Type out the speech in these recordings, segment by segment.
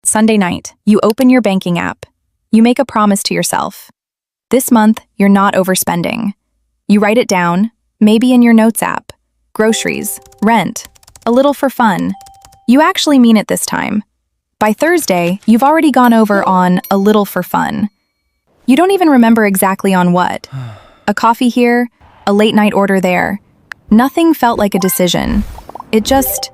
Sunday night, you open your banking app. You make a promise to yourself. This month, you're not overspending. You write it down, maybe in your notes app. Groceries, rent, a little for fun. You actually mean it this time. By Thursday, you've already gone over on a little for fun. You don't even remember exactly on what. A coffee here, a late night order there. Nothing felt like a decision. It just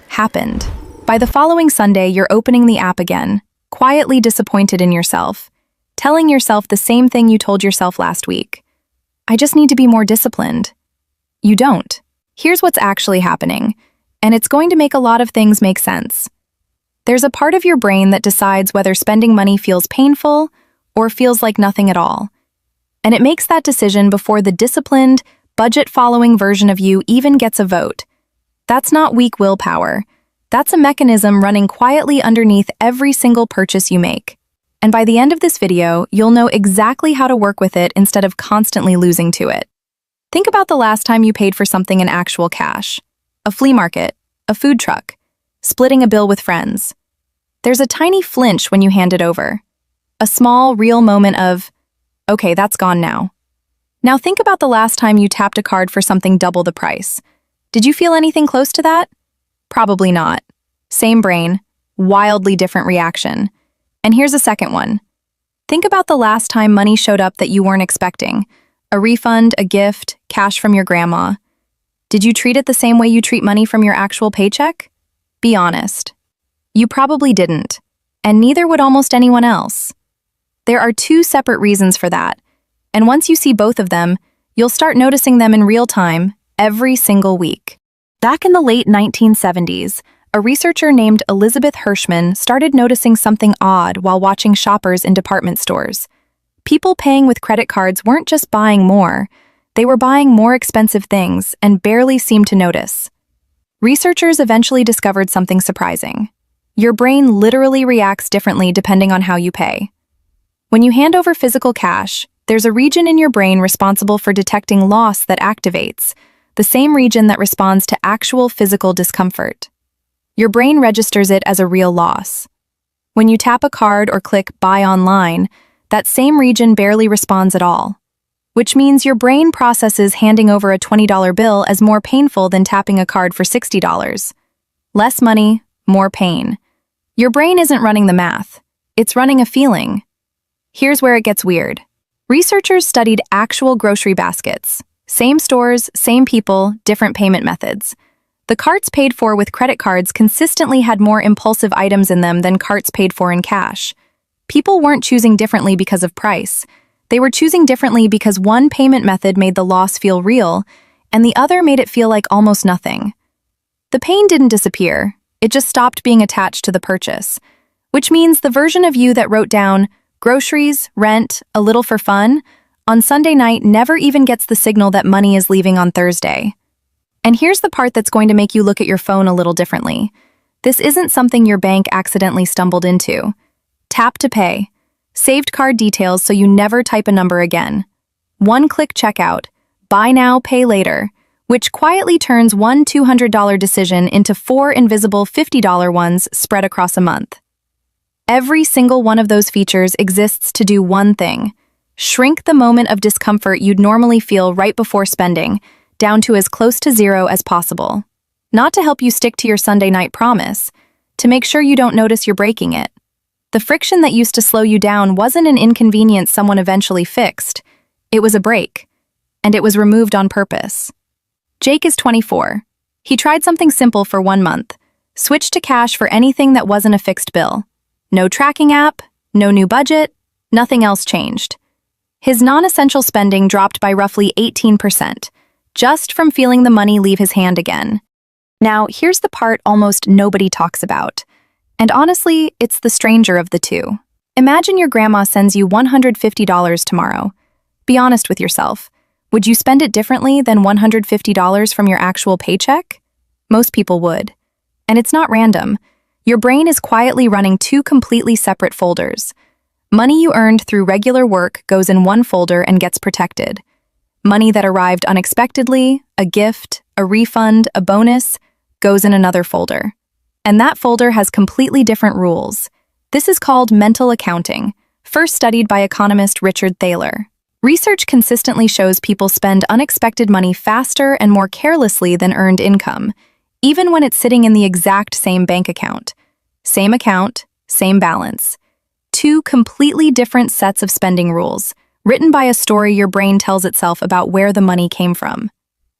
happened. By the following Sunday, you're opening the app again, quietly disappointed in yourself, telling yourself the same thing you told yourself last week. I just need to be more disciplined. You don't. Here's what's actually happening, and it's going to make a lot of things make sense. There's a part of your brain that decides whether spending money feels painful or feels like nothing at all. And it makes that decision before the disciplined, budget-following version of you even gets a vote. That's not weak willpower. That's a mechanism running quietly underneath every single purchase you make. And by the end of this video, you'll know exactly how to work with it instead of constantly losing to it. Think about the last time you paid for something in actual cash. A flea market, a food truck, splitting a bill with friends. There's a tiny flinch when you hand it over. A small, real moment of, okay, that's gone now. Now think about the last time you tapped a card for something double the price. Did you feel anything close to that? Probably not. Same brain, wildly different reaction. And here's a second one. Think about the last time money showed up that you weren't expecting. A refund, a gift, cash from your grandma. Did you treat it the same way you treat money from your actual paycheck? Be honest. You probably didn't, and neither would almost anyone else. There are two separate reasons for that, and once you see both of them, you'll start noticing them in real time, every single week. Back in the late 1970s, a researcher named Elizabeth Hirschman started noticing something odd while watching shoppers in department stores. People paying with credit cards weren't just buying more, they were buying more expensive things and barely seemed to notice. Researchers eventually discovered something surprising. Your brain literally reacts differently depending on how you pay. When you hand over physical cash, there's a region in your brain responsible for detecting loss that activates, the same region that responds to actual physical discomfort. Your brain registers it as a real loss. When you tap a card or click Buy Online, that same region barely responds at all, which means your brain processes handing over a $20 bill as more painful than tapping a card for $60. Less money, more pain. Your brain isn't running the math, it's running a feeling. Here's where it gets weird. Researchers studied actual grocery baskets. Same stores, same people, different payment methods. The carts paid for with credit cards consistently had more impulsive items in them than carts paid for in cash. People weren't choosing differently because of price. They were choosing differently because one payment method made the loss feel real, and the other made it feel like almost nothing. The pain didn't disappear, it just stopped being attached to the purchase, which means the version of you that wrote down groceries, rent, a little for fun, on Sunday night never even gets the signal that money is leaving on Thursday. And here's the part that's going to make you look at your phone a little differently. This isn't something your bank accidentally stumbled into. Tap to pay. Saved card details so you never type a number again. One-click checkout. Buy now, pay later, which quietly turns one $200 decision into four invisible $50 ones spread across a month. Every single one of those features exists to do one thing: shrink the moment of discomfort you'd normally feel right before spending, down to as close to zero as possible. Not to help you stick to your Sunday night promise, to make sure you don't notice you're breaking it. The friction that used to slow you down wasn't an inconvenience someone eventually fixed. It was a break, and it was removed on purpose. Jake is 24. He tried something simple for 1 month, switched to cash for anything that wasn't a fixed bill. No tracking app, no new budget, nothing else changed. His non-essential spending dropped by roughly 18%, just from feeling the money leave his hand again. Now, here's the part almost nobody talks about. And honestly, it's the stranger of the two. Imagine your grandma sends you $150 tomorrow. Be honest with yourself. Would you spend it differently than $150 from your actual paycheck? Most people would. And it's not random. Your brain is quietly running two completely separate folders. Money you earned through regular work goes in one folder and gets protected. Money that arrived unexpectedly, a gift, a refund, a bonus, goes in another folder. And that folder has completely different rules. This is called mental accounting, first studied by economist Richard Thaler. Research consistently shows people spend unexpected money faster and more carelessly than earned income, even when it's sitting in the exact same bank account. Same account, same balance. Two completely different sets of spending rules, written by a story your brain tells itself about where the money came from.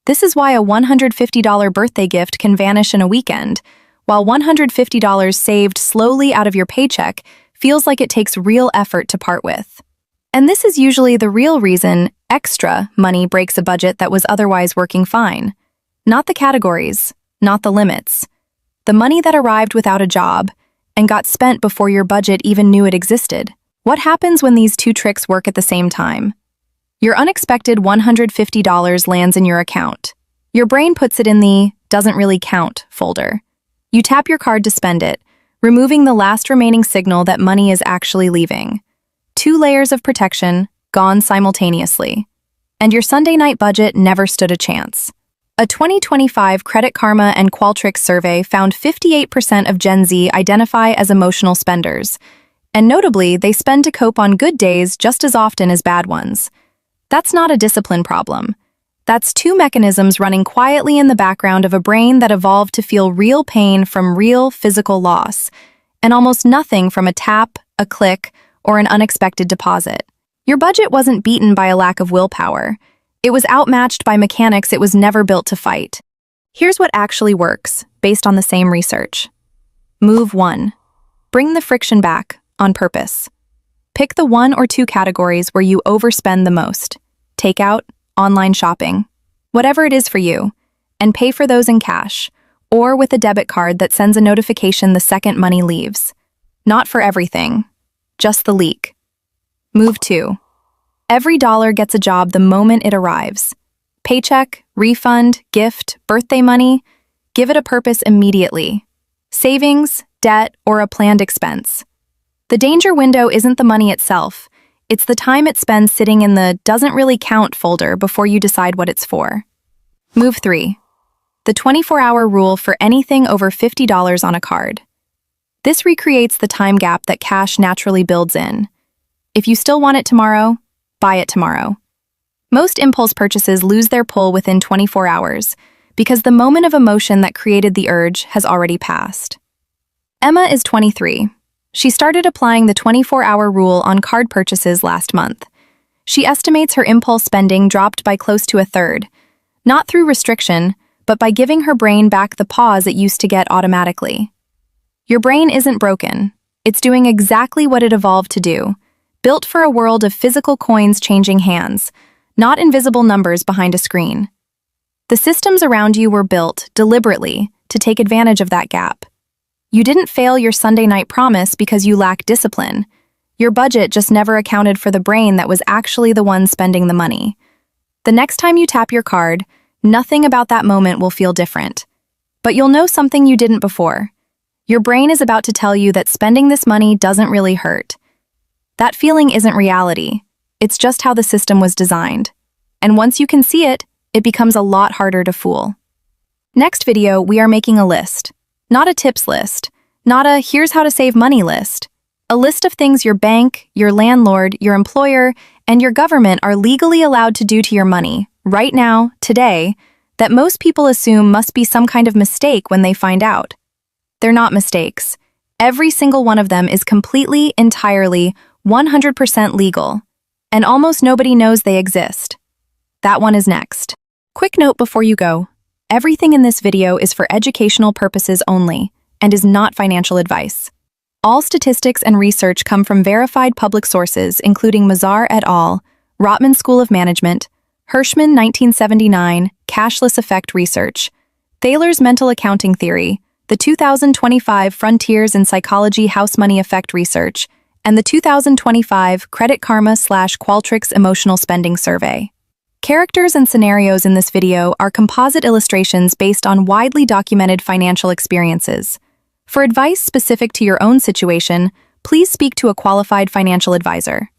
This is why a $150 birthday gift can vanish in a weekend, while $150 saved slowly out of your paycheck feels like it takes real effort to part with. And this is usually the real reason extra money breaks a budget that was otherwise working fine. Not the categories, not the limits. The money that arrived without a job and got spent before your budget even knew it existed. What happens when these two tricks work at the same time? Your unexpected $150 lands in your account. Your brain puts it in the "doesn't really count" folder. You tap your card to spend it, removing the last remaining signal that money is actually leaving. 2 layers of protection, gone simultaneously. And your Sunday night budget never stood a chance. A 2025 Credit Karma and Qualtrics survey found 58% of Gen Z identify as emotional spenders. And notably, they spend to cope on good days just as often as bad ones. That's not a discipline problem. That's 2 mechanisms running quietly in the background of a brain that evolved to feel real pain from real physical loss, and almost nothing from a tap, a click, or an unexpected deposit. Your budget wasn't beaten by a lack of willpower. It was outmatched by mechanics it was never built to fight. Here's what actually works, based on the same research. Move 1. Bring the friction back, on purpose. Pick the 1 or 2 categories where you overspend the most. Takeout, online shopping, whatever it is for you, and pay for those in cash, or with a debit card that sends a notification the second money leaves. Not for everything, just the leak. Move 2. Every dollar gets a job the moment it arrives. Paycheck, refund, gift, birthday money, give it a purpose immediately. Savings, debt, or a planned expense. The danger window isn't the money itself. It's the time it spends sitting in the "doesn't really count" folder before you decide what it's for. Move 3. The 24-hour rule for anything over $50 on a card. This recreates the time gap that cash naturally builds in. If you still want it tomorrow, buy it tomorrow. Most impulse purchases lose their pull within 24 hours because the moment of emotion that created the urge has already passed. Emma is 23. She started applying the 24-hour rule on card purchases last month. She estimates her impulse spending dropped by close to a third, not through restriction, but by giving her brain back the pause it used to get automatically. Your brain isn't broken. It's doing exactly what it evolved to do, built for a world of physical coins changing hands, not invisible numbers behind a screen. The systems around you were built, deliberately, to take advantage of that gap. You didn't fail your Sunday night promise because you lack discipline. Your budget just never accounted for the brain that was actually the one spending the money. The next time you tap your card, nothing about that moment will feel different. But you'll know something you didn't before. Your brain is about to tell you that spending this money doesn't really hurt. That feeling isn't reality. It's just how the system was designed. And once you can see it, it becomes a lot harder to fool. Next video, we are making a list. Not a tips list, not a "here's how to save money" list. A list of things your bank, your landlord, your employer, and your government are legally allowed to do to your money, right now, today, that most people assume must be some kind of mistake when they find out. They're not mistakes. Every single one of them is completely, entirely, 100% legal, and almost nobody knows they exist. That one is next. Quick note before you go. Everything in this video is for educational purposes only and is not financial advice. All statistics and research come from verified public sources including Mazar et al., Rotman School of Management, Hirschman 1979, Cashless Effect Research, Thaler's Mental Accounting Theory, the 2025 Frontiers in Psychology House Money Effect Research, and the 2025 Credit Karma/Qualtrics Emotional Spending Survey. Characters and scenarios in this video are composite illustrations based on widely documented financial experiences. For advice specific to your own situation, please speak to a qualified financial advisor.